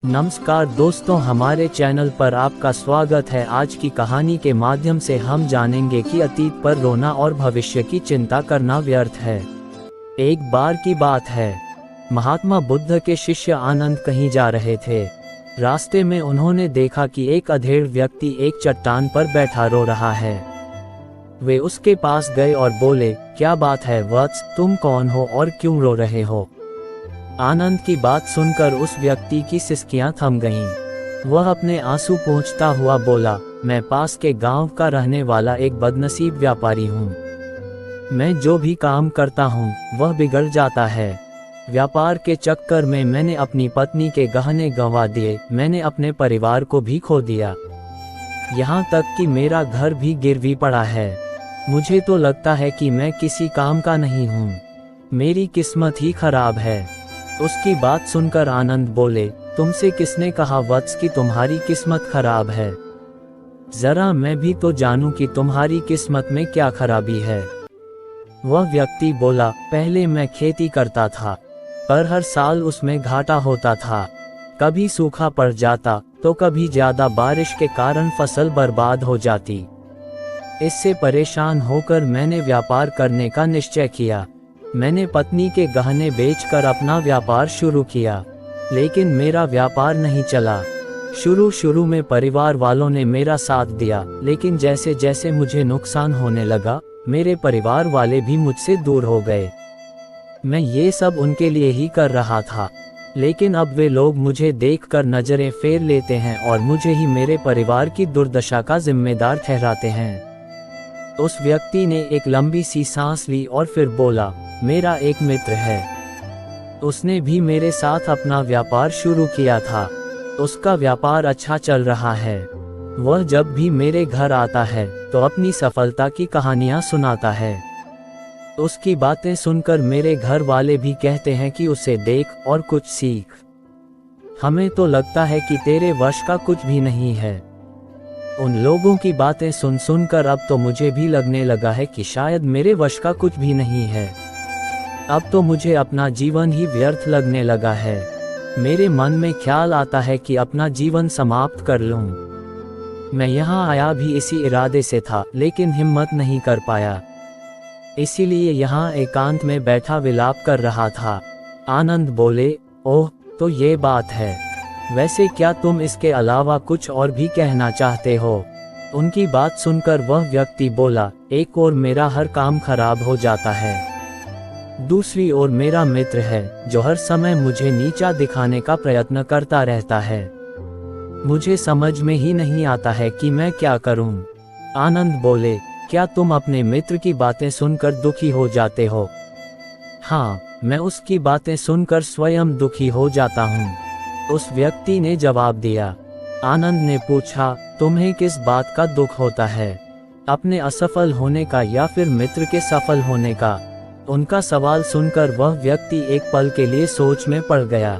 नमस्कार दोस्तों, हमारे चैनल पर आपका स्वागत है। आज की कहानी के माध्यम से हम जानेंगे कि अतीत पर रोना और भविष्य की चिंता करना व्यर्थ है। एक बार की बात है, महात्मा बुद्ध के शिष्य आनंद कहीं जा रहे थे। रास्ते में उन्होंने देखा कि एक अधेड़ व्यक्ति एक चट्टान पर बैठा रो रहा है। वे उसके पास गए और बोले, क्या बात है वत्स, तुम कौन हो और क्यों रो रहे हो? आनंद की बात सुनकर उस व्यक्ति की सिसकियां थम गईं। वह अपने आंसू पोंछता हुआ बोला, मैं पास के गांव का रहने वाला एक बदनसीब व्यापारी हूं। मैं जो भी काम करता हूं, वह बिगड़ जाता है। व्यापार के चक्कर में मैंने अपनी पत्नी के गहने गंवा दिए, मैंने अपने परिवार को भी खो दिया। यहाँ तक कि मेरा घर भी गिरवी पड़ा है। मुझे तो लगता है कि मैं किसी काम का नहीं हूँ। मेरी किस्मत ही खराब है। उसकी बात सुनकर आनंद बोले, तुमसे किसने कहा वत्स कि तुम्हारी किस्मत खराब है? जरा मैं भी तो जानूं कि तुम्हारी किस्मत में क्या खराबी है। वह व्यक्ति बोला, पहले मैं खेती करता था, पर हर साल उसमें घाटा होता था। कभी सूखा पड़ जाता तो कभी ज्यादा बारिश के कारण फसल बर्बाद हो जाती। इससे परेशान होकर मैंने व्यापार करने का निश्चय किया। मैंने पत्नी के गहने बेचकर अपना व्यापार शुरू किया, लेकिन मेरा व्यापार नहीं चला। शुरू में परिवार वालों ने मेरा साथ दिया, लेकिन जैसे जैसे मुझे नुकसान होने लगा, मेरे परिवार वाले भी मुझसे दूर हो गए। मैं ये सब उनके लिए ही कर रहा था, लेकिन अब वे लोग मुझे देखकर नजरें फेर लेते हैं और मुझे ही मेरे परिवार की दुर्दशा का जिम्मेदार ठहराते हैं। उस व्यक्ति ने एक लंबी सी सांस ली और फिर बोला, मेरा एक मित्र है। उसने भी मेरे साथ अपना व्यापार शुरू किया था। उसका व्यापार अच्छा चल रहा है। वह जब भी मेरे घर आता है तो अपनी सफलता की कहानियां सुनाता है। उसकी बातें सुनकर मेरे घर वाले भी कहते हैं कि उसे देख और कुछ सीख। हमें तो लगता है कि तेरे वश का कुछ भी नहीं है। उन लोगों की बातें सुनकर अब तो मुझे भी लगने लगा है कि शायद मेरे वश का कुछ भी नहीं है। अब तो मुझे अपना जीवन ही व्यर्थ लगने लगा है। मेरे मन में ख्याल आता है कि अपना जीवन समाप्त कर लूं। मैं यहाँ आया भी इसी इरादे से था, लेकिन हिम्मत नहीं कर पाया। इसीलिए यहाँ एकांत में बैठा विलाप कर रहा था। आनंद बोले, ओह, तो ये बात है। वैसे क्या तुम इसके अलावा कुछ और भी कहना चाहते हो? उनकी बात सुनकर वह व्यक्ति बोला, एक और मेरा हर काम खराब हो जाता है। दूसरी ओर मेरा मित्र है जो हर समय मुझे नीचा दिखाने का प्रयत्न करता रहता है। मुझे समझ में ही नहीं आता है कि मैं क्या करूं। आनंद बोले, क्या तुम अपने मित्र की बातें सुनकर दुखी हो जाते हो? हाँ, मैं उसकी बातें सुनकर स्वयं दुखी हो जाता हूँ। उस व्यक्ति ने जवाब दिया। आनंद ने पूछा, तुम्हें किस बात का दुख होता है? अपने असफल होने का या फिर मित्र के सफल होने का? उनका सवाल सुनकर वह व्यक्ति एक पल के लिए सोच में पड़ गया।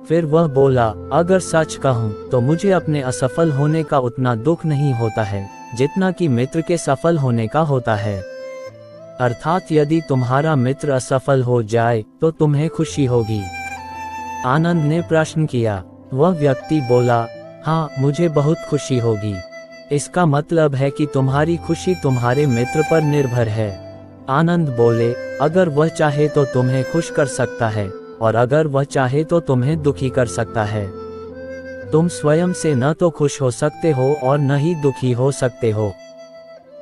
फिर वह बोला, अगर सच कहूं तो मुझे अपने असफल होने का उतना दुख नहीं होता है जितना कि मित्र के सफल होने का होता है। अर्थात यदि तुम्हारा मित्र असफल हो जाए तो तुम्हें खुशी होगी? आनंद ने प्रश्न किया। वह व्यक्ति बोला, हाँ, मुझे बहुत खुशी होगी। इसका मतलब है कि तुम्हारी खुशी तुम्हारे मित्र पर निर्भर है। आनंद बोले, अगर वह चाहे तो तुम्हें खुश कर सकता है, और अगर वह चाहे तो तुम्हें दुखी कर सकता है। तुम स्वयं से न तो खुश हो सकते हो और न ही दुखी हो सकते हो।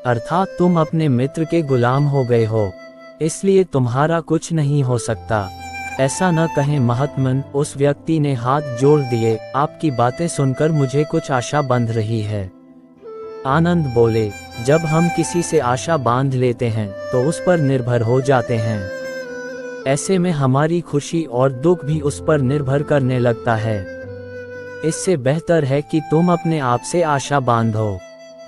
अर्थात तुम अपने मित्र के गुलाम हो गए हो, इसलिए तुम्हारा कुछ नहीं हो सकता। ऐसा न कहें महात्मन, उस व्यक्ति ने हाथ जोड़ दिए। आपकी बातें सुनकर मुझे कुछ आशा बंध रही है। आनंद बोले, जब हम किसी से आशा बांध लेते हैं तो उस पर निर्भर हो जाते हैं। ऐसे में हमारी खुशी और दुख भी उस पर निर्भर करने लगता है। इससे बेहतर है कि तुम अपने आप से आशा बांधो।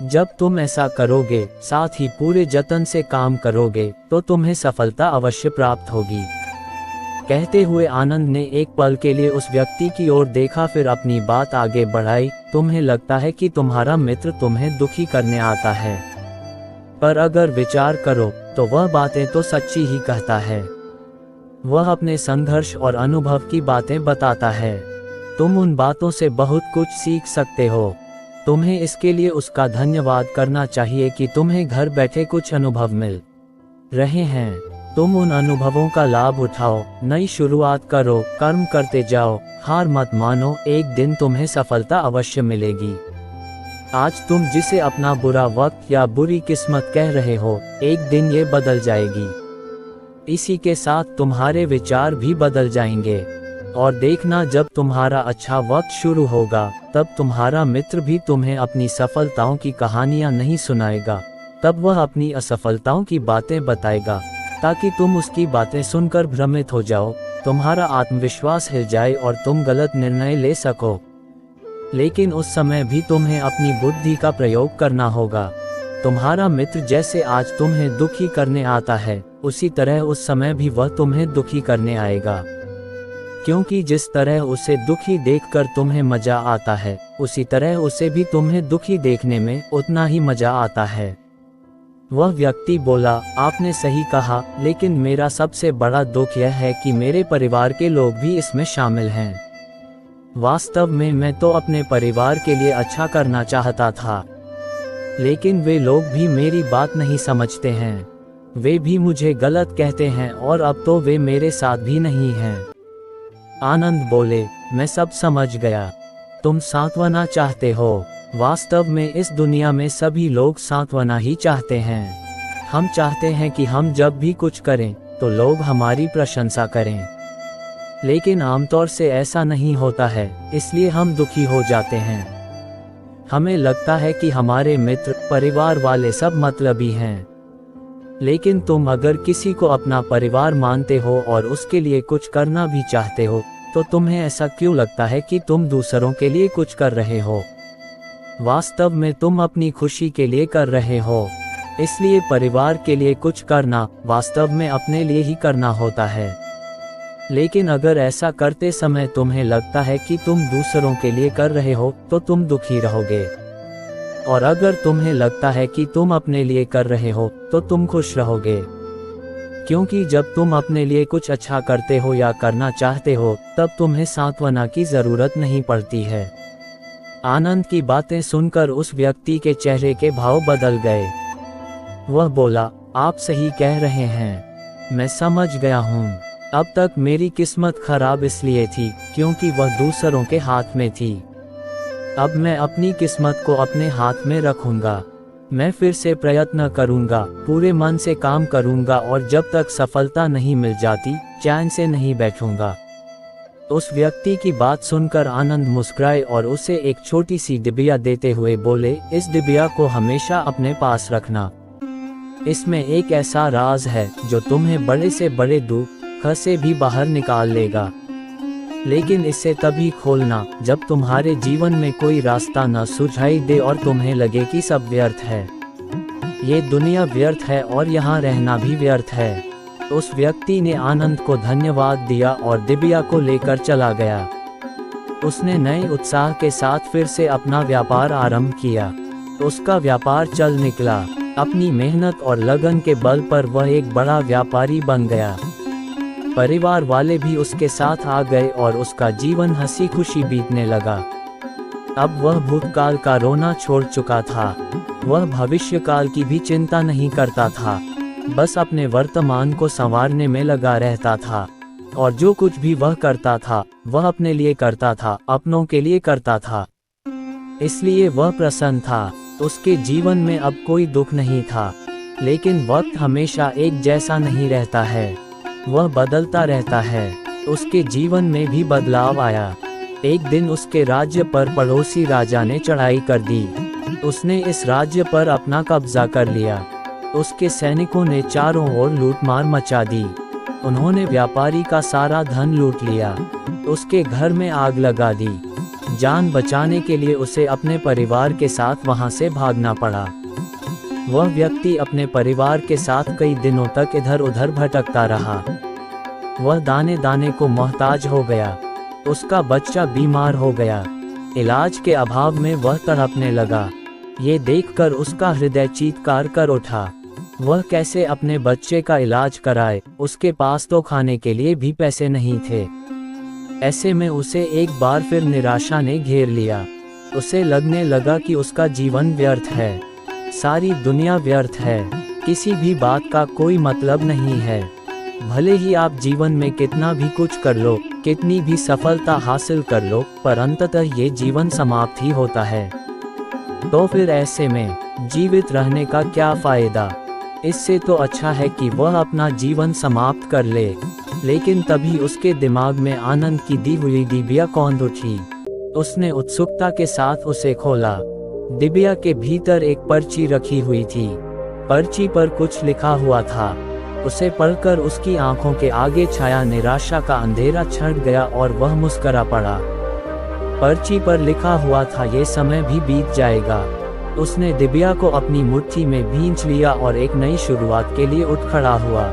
जब तुम ऐसा करोगे, साथ ही पूरे जतन से काम करोगे, तो तुम्हें सफलता अवश्य प्राप्त होगी। कहते हुए आनंद ने एक पल के लिए उस व्यक्ति की ओर देखा, फिर अपनी बात आगे बढ़ाई। तुम्हें लगता है कि तुम्हारा मित्र तुम्हें दुखी करने आता है, पर अगर विचार करो तो वह बातें तो सच्ची ही कहता है। वह अपने संघर्ष और अनुभव की बातें बताता है। तुम उन बातों से बहुत कुछ सीख सकते हो। तुम्हें इसके लिए उसका धन्यवाद करना चाहिए कि तुम्हें घर बैठे कुछ अनुभव मिल रहे हैं। तुम उन अनुभवों का लाभ उठाओ, नई शुरुआत करो, कर्म करते जाओ, हार मत मानो, एक दिन तुम्हें सफलता अवश्य मिलेगी। आज तुम जिसे अपना बुरा वक्त या बुरी किस्मत कह रहे हो, एक दिन ये बदल जाएगी। इसी के साथ तुम्हारे विचार भी बदल जाएंगे। और देखना, जब तुम्हारा अच्छा वक्त शुरू होगा, तब तुम्हारा मित्र भी तुम्हें अपनी सफलताओं की कहानियां नहीं सुनाएगा, तब वह अपनी असफलताओं की बातें बताएगा, ताकि तुम उसकी बातें सुनकर भ्रमित हो जाओ, तुम्हारा आत्मविश्वास हिल जाए और तुम गलत निर्णय ले सको। लेकिन उस समय भी तुम्हें अपनी बुद्धि का प्रयोग करना होगा। तुम्हारा मित्र जैसे आज तुम्हें दुखी करने आता है, उसी तरह उस समय भी वह तुम्हें दुखी करने आएगा। क्योंकि जिस तरह उसे दुखी देखकर तुम्हें मजा आता है, उसी तरह उसे भी तुम्हें दुखी देखने में उतना ही मजा आता है। वह व्यक्ति बोला, आपने सही कहा, लेकिन मेरा सबसे बड़ा दुख यह है कि मेरे परिवार के लोग भी इसमें शामिल हैं। वास्तव में मैं तो अपने परिवार के लिए अच्छा करना चाहता था, लेकिन वे लोग भी मेरी बात नहीं समझते हैं। वे भी मुझे गलत कहते हैं और अब तो वे मेरे साथ भी नहीं हैं। आनंद बोले, मैं सब समझ गया। तुम सांत्वना चाहते हो। वास्तव में इस दुनिया में सभी लोग सांत्वना ही चाहते हैं। हम चाहते हैं कि हम जब भी कुछ करें तो लोग हमारी प्रशंसा करें, लेकिन आमतौर से ऐसा नहीं होता है, इसलिए हम दुखी हो जाते हैं। हमें लगता है कि हमारे मित्र, परिवार वाले सब मतलबी हैं। लेकिन तुम अगर किसी को अपना परिवार मानते हो और उसके लिए कुछ करना भी चाहते हो, तो तुम्हें ऐसा क्यों लगता है कि तुम दूसरों के लिए कुछ कर रहे हो? वास्तव में तुम अपनी खुशी के लिए कर रहे हो। इसलिए परिवार के लिए कुछ करना वास्तव में अपने लिए ही करना होता है। लेकिन अगर ऐसा करते समय तुम्हें लगता है कि तुम दूसरों के लिए कर रहे हो, तो तुम दुखी रहोगे। और अगर तुम्हें लगता है कि तुम अपने लिए कर रहे हो, तो तुम खुश रहोगे। क्योंकि जब तुम अपने लिए कुछ अच्छा करते हो या करना चाहते हो, तब तुम्हें सांत्वना की जरूरत नहीं पड़ती है। आनंद की बातें सुनकर उस व्यक्ति के चेहरे के भाव बदल गए। वह बोला, आप सही कह रहे हैं, मैं समझ गया हूँ। अब तक मेरी किस्मत खराब इसलिए थी क्योंकि वह दूसरों के हाथ में थी। अब मैं अपनी किस्मत को अपने हाथ में रखूंगा। मैं फिर से प्रयत्न करूंगा, पूरे मन से काम करूंगा और जब तक सफलता नहीं मिल जाती, चैन से नहीं बैठूंगा। उस व्यक्ति की बात सुनकर आनंद मुस्कुराए और उसे एक छोटी सी डिबिया देते हुए बोले, इस डिबिया को हमेशा अपने पास रखना। इसमें एक ऐसा राज है जो तुम्हें बड़े से बड़े दुख से भी बाहर निकाल लेगा। लेकिन इसे तभी खोलना जब तुम्हारे जीवन में कोई रास्ता न सुझाई दे और तुम्हें लगे कि सब व्यर्थ है। ये दुनिया व्यर्थ है और यहाँ रहना भी व्यर्थ है। उस व्यक्ति ने आनंद को धन्यवाद दिया और डिबिया को लेकर चला गया। उसने नए उत्साह के साथ फिर से अपना व्यापार आरंभ किया। उसका व्यापार चल निकला। अपनी मेहनत और लगन के बल पर वह एक बड़ा व्यापारी बन गया। परिवार वाले भी उसके साथ आ गए और उसका जीवन हंसी खुशी बीतने लगा। अब वह भूतकाल का रोना छोड़ चुका था। वह भविष्यकाल की भी चिंता नहीं करता था, बस अपने वर्तमान को संवारने में लगा रहता था। और जो कुछ भी वह करता था, वह अपने लिए करता था, अपनों के लिए करता था। इसलिए वह प्रसन्न था। उसके जीवन में अब कोई दुख नहीं था। लेकिन वक्त हमेशा एक जैसा नहीं रहता है, वह बदलता रहता है। उसके जीवन में भी बदलाव आया। एक दिन उसके राज्य पर पड़ोसी राजा ने चढ़ाई कर दी। उसने इस राज्य पर अपना कब्जा कर लिया। उसके सैनिकों ने चारों ओर लूटमार मचा दी। उन्होंने व्यापारी का सारा धन लूट लिया। उसके घर में आग लगा दी। जान बचाने के लिए उसे अपने परिवार के साथ वहां से भागना पड़ा। वह व्यक्ति अपने परिवार के साथ कई दिनों तक इधर उधर भटकता रहा। वह दाने दाने को मोहताज हो गया। उसका बच्चा बीमार हो गया। इलाज के अभाव में वह तड़पने लगा। ये देखकर उसका हृदय चीत्कार कर उठा। वह कैसे अपने बच्चे का इलाज कराए? उसके पास तो खाने के लिए भी पैसे नहीं थे। ऐसे में उसे एक बार फिर निराशा ने घेर लिया। उसे लगने लगा कि उसका जीवन व्यर्थ है, सारी दुनिया व्यर्थ है, किसी भी बात का कोई मतलब नहीं है। भले ही आप जीवन में कितना भी कुछ कर लो, कितनी भी सफलता हासिल कर लो, पर अंततः ये जीवन समाप्त ही होता है। तो फिर ऐसे में जीवित रहने का क्या फायदा? इससे तो अच्छा है कि वह अपना जीवन समाप्त कर ले। लेकिन तभी उसके दिमाग में आनंद की दी हुई डिबिया कौंध उठी। उसने उत्सुकता के साथ उसे खोला। डिबिया के भीतर एक पर्ची रखी हुई थी। पर्ची पर कुछ लिखा हुआ था। उसे पढ़कर उसकी आंखों के आगे छाया निराशा का अंधेरा छट गया और वह मुस्करा पड़ा। पर्ची पर लिखा हुआ था, ये समय भी बीत जाएगा। उसने डिबिया को अपनी मुट्ठी में भींच लिया और एक नई शुरुआत के लिए उठ खड़ा हुआ।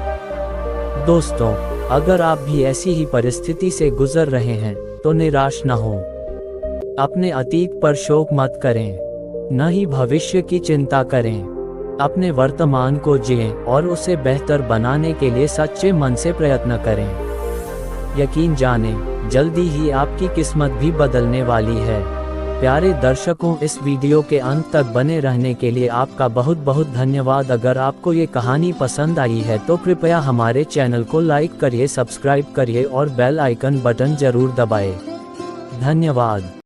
दोस्तों, अगर आप भी ऐसी ही परिस्थिति से गुजर रहे हैं तो निराश न हो। अपने अतीत पर शोक मत करें, न ही भविष्य की चिंता करें। अपने वर्तमान को जिएं और उसे बेहतर बनाने के लिए सच्चे मन से प्रयत्न करें। यकीन जानें, जल्दी ही आपकी किस्मत भी बदलने वाली है। प्यारे दर्शकों, इस वीडियो के अंत तक बने रहने के लिए आपका बहुत बहुत धन्यवाद। अगर आपको ये कहानी पसंद आई है तो कृपया हमारे चैनल को लाइक करिए, सब्सक्राइब करिए और बेल आइकन बटन जरूर दबाएं। धन्यवाद।